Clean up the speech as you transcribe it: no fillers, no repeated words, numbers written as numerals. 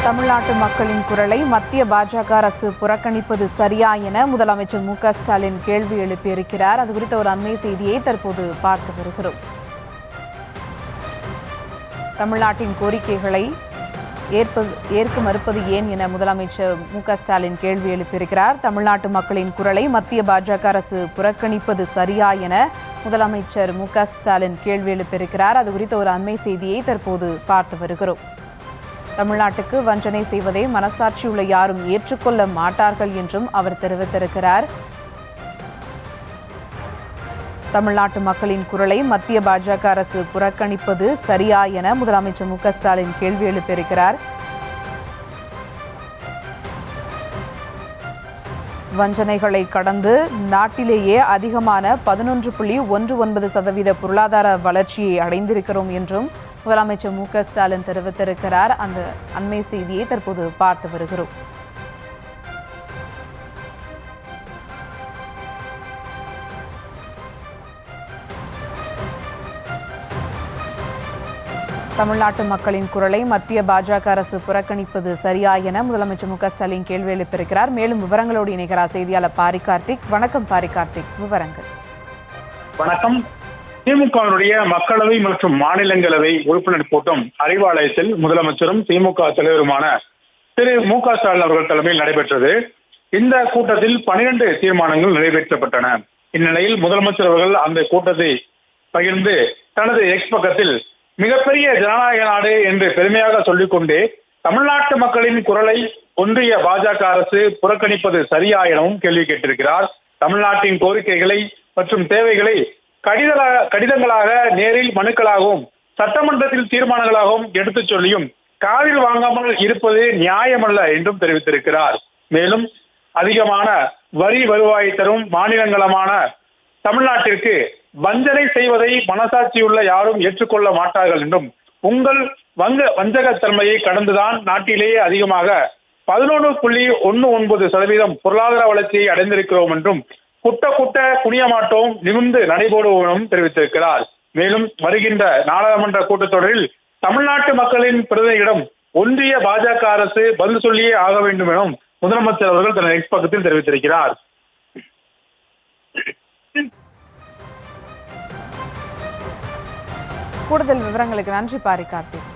தமிழ்நாட்டு மக்களின் குரலை மத்திய பாஜக அரசு புறக்கணிப்பது சரியா என முதலமைச்சர் மு.க.ஸ்டாலின் கேள்வி எழுப்பியிருக்கிறார். அது குறித்த ஒரு அண்மை செய்தியை தற்போது பார்த்து வருகிறோம். தமிழ்நாட்டின் கோரிக்கைகளை ஏற்க மறுப்பது ஏன் என முதலமைச்சர் மு.க.ஸ்டாலின் கேள்வி எழுப்பியிருக்கிறார். தமிழ்நாட்டு மக்களின் குரலை மத்திய பாஜக அரசு புறக்கணிப்பது சரியா என முதலமைச்சர் மு.க.ஸ்டாலின் கேள்வி எழுப்பியிருக்கிறார். அது குறித்த ஒரு அண்மை செய்தியை தற்போது பார்த்து வருகிறோம். தமிழ்நாட்டுக்கு வஞ்சனை செய்வதை மனசாட்சியுள்ள யாரும் ஏற்றுக்கொள்ள மாட்டார்கள் என்றும் அவர் தெரிவித்திருக்கிறார். தமிழ்நாட்டு மக்களின் குரலை மத்திய பாஜக அரசு புறக்கணிப்பது சரியா என முதலமைச்சர் மு.க.ஸ்டாலின் கேள்வி எழுப்பியிருக்கிறார். வஞ்சனைகளை கடந்து நாட்டிலேயே அதிகமான 11.19% பொருளாதார வளர்ச்சியை அடைந்திருக்கிறோம் என்றும் முதலமைச்சர் மு.க.ஸ்டாலின் தெரிவித்திருக்கிறார். அந்த அண்மை செய்தியை தற்போது பார்த்து வருகிறோம். தமிழ்நாட்டு மக்களின் குரலை மத்திய பாஜக அரசு புறக்கணிப்பது சரியா என முதலமைச்சர் மு.க.ஸ்டாலின் கேள்வி எழுப்பியிருக்கிறார். மேலும் விவரங்களோடு இணைகிறார் செய்தியாளர் பாரி கார்த்திக். வணக்கம் பாரி கார்த்திக், விவரங்கள். வணக்கம். திமுகவினுடைய மக்களவை மற்றும் மாநிலங்களவை உறுப்பினர் கூட்டம் அறிவாலயத்தில் முதலமைச்சரும் திமுக தலைவருமான திரு மு.க.ஸ்டாலின் அவர்கள் தலைமையில் நடைபெற்றது. இந்த கூட்டத்தில் 12 தீர்மானங்கள் நிறைவேற்றப்பட்டன. இந்நிலையில் முதலமைச்சர் அவர்கள் அந்த கூட்டத்தை பகிர்ந்து தனது எக்ஸ் பக்கத்தில் மிகப்பெரிய ஜனநாயக நாடு என்று பெருமையாக சொல்லிக்கொண்டே தமிழ்நாட்டு மக்களின் குரலை ஒன்றிய பாஜக அரசு புறக்கணிப்பது சரியா எனவும் கேள்வி கேட்டிருக்கிறார். தமிழ்நாட்டின் கோரிக்கைகளை மற்றும் தேவைகளை கடிதங்களாக, நேரில் மனுக்களாகவும், சட்டமன்றத்தில் தீர்மானங்களாகவும் எடுத்துச் சொல்லியும் காதில் வாங்காமல் இருப்பது நியாயமல்ல என்றும் தெரிவித்திருக்கிறார். மேலும் அதிகமான வரி வருவாய் தரும் மாநிலங்களமான தமிழ்நாட்டிற்கு வஞ்சனை செய்வதை மனசாட்சியுள்ள யாரும் ஏற்றுக்கொள்ள மாட்டார்கள் என்றும், உங்கள் வஞ்சகத்தன்மையை கடந்துதான் நாட்டிலேயே அதிகமாக 11.19% பொருளாதார வளர்ச்சியை அடைந்திருக்கிறோம் என்றும், குட்ட குனிய மாட்டோம், நிமிர்ந்து நடைபோடுவோம் தெரிவித்திருக்கிறார். மேலும் வருகின்ற நாடாளுமன்ற கூட்டத்தொடரில் தமிழ்நாட்டு மக்களின் பிரதிநிதியிடம் ஒன்றிய பாஜக அரசு பதில் சொல்லியே ஆக வேண்டும் எனவும் முதலமைச்சர் அவர்கள் தனது எக்ஸ் பக்கத்தில் தெரிவித்திருக்கிறார். கூடுதல் விவரங்களுக்கு நன்றி பாரி கார்த்திக்.